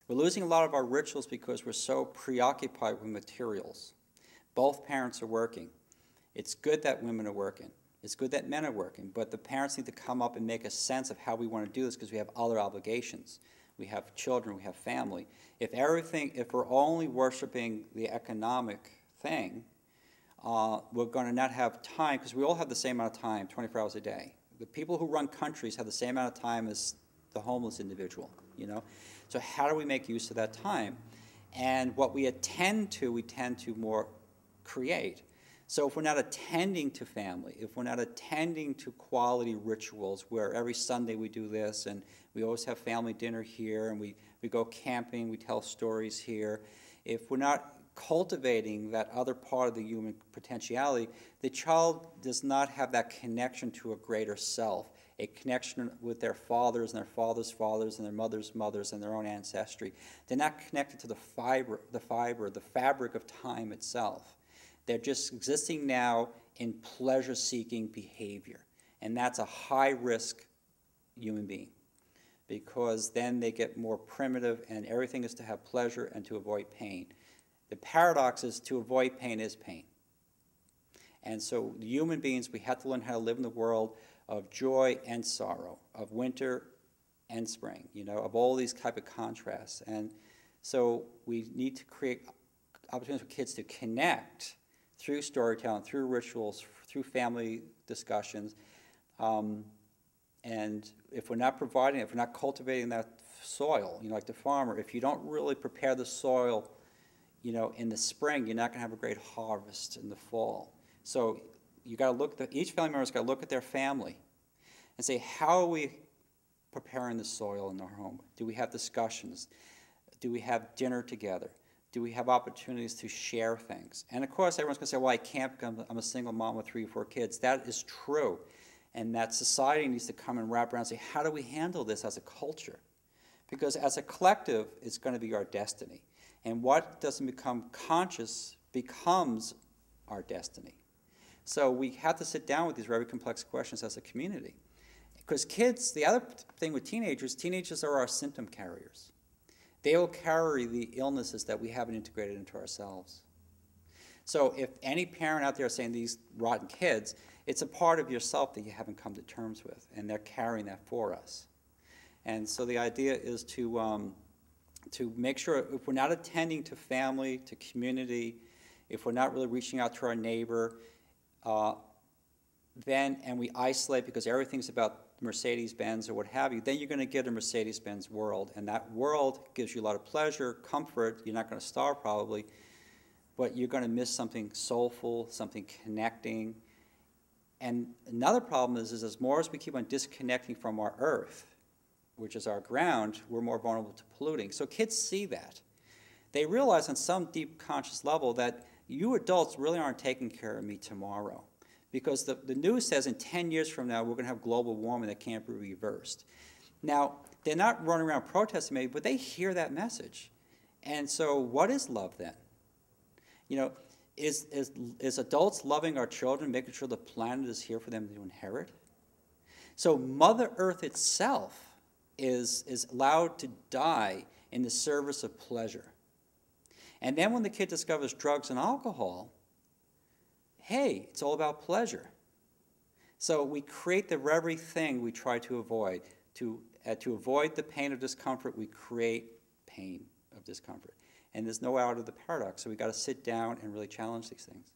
We're losing a lot of our rituals because we're so preoccupied with materials. Both parents are working. It's good that women are working. It's good that men are working, but the parents need to come up and make a sense of how we want to do this because we have other obligations. We have children, we have family. If we're only worshiping the economic thing, we're going to not have time, because we all have the same amount of time, 24 hours a day. The people who run countries have the same amount of time as the homeless individual, you know? So how do we make use of that time? And what we tend to more create. So if we're not attending to family, if we're not attending to quality rituals where every Sunday we do this and we always have family dinner here and we go camping, we tell stories here, if we're not cultivating that other part of the human potentiality, the child does not have that connection to a greater self, a connection with their fathers and their fathers' fathers and their mothers' mothers and their own ancestry. They're not connected to the fabric of time itself. They're just existing now in pleasure-seeking behavior. And that's a high-risk human being, because then they get more primitive and everything is to have pleasure and to avoid pain. The paradox is to avoid pain is pain. And so human beings, we have to learn how to live in the world of joy and sorrow, of winter and spring, you know, of all these type of contrasts. And so we need to create opportunities for kids to connect through storytelling, through rituals, through family discussions. And if we're not providing, if we're not cultivating that soil, you know, like the farmer, if you don't really prepare the soil, you know, in the spring, you're not going to have a great harvest in the fall. So you got to look at each family member's got to look at their family and say, how are we preparing the soil in our home? Do we have discussions? Do we have dinner together? Do we have opportunities to share things? And of course, everyone's going to say, well, I can't because I'm a single mom with 3 or 4 kids. That is true. And that society needs to come and wrap around and say, how do we handle this as a culture? Because as a collective, it's going to be our destiny. And what doesn't become conscious becomes our destiny. So we have to sit down with these very complex questions as a community. Because kids, the other thing with teenagers are our symptom carriers. They will carry the illnesses that we haven't integrated into ourselves. So if any parent out there is saying these rotten kids, it's a part of yourself that you haven't come to terms with, and they're carrying that for us. And so the idea is to make sure if we're not attending to family, to community, if we're not really reaching out to our neighbor, and we isolate because everything's about Mercedes-Benz or what have you, then you're going to get a Mercedes-Benz world. And that world gives you a lot of pleasure, comfort. You're not going to starve probably, but you're going to miss something soulful, something connecting. And another problem is as more as we keep on disconnecting from our earth, which is our ground, we're more vulnerable to polluting. So kids see that. They realize on some deep conscious level that you adults really aren't taking care of me tomorrow. Because the news says in 10 years from now, we're going to have global warming that can't be reversed. Now, they're not running around protesting maybe, but they hear that message. And so what is love then? You know, is adults loving our children, making sure the planet is here for them to inherit? So Mother Earth itself is allowed to die in the service of pleasure. And then when the kid discovers drugs and alcohol, hey, it's all about pleasure. So we create the very thing we try to avoid. To avoid the pain of discomfort, we create pain of discomfort. And there's no out of the paradox, so we've got to sit down and really challenge these things.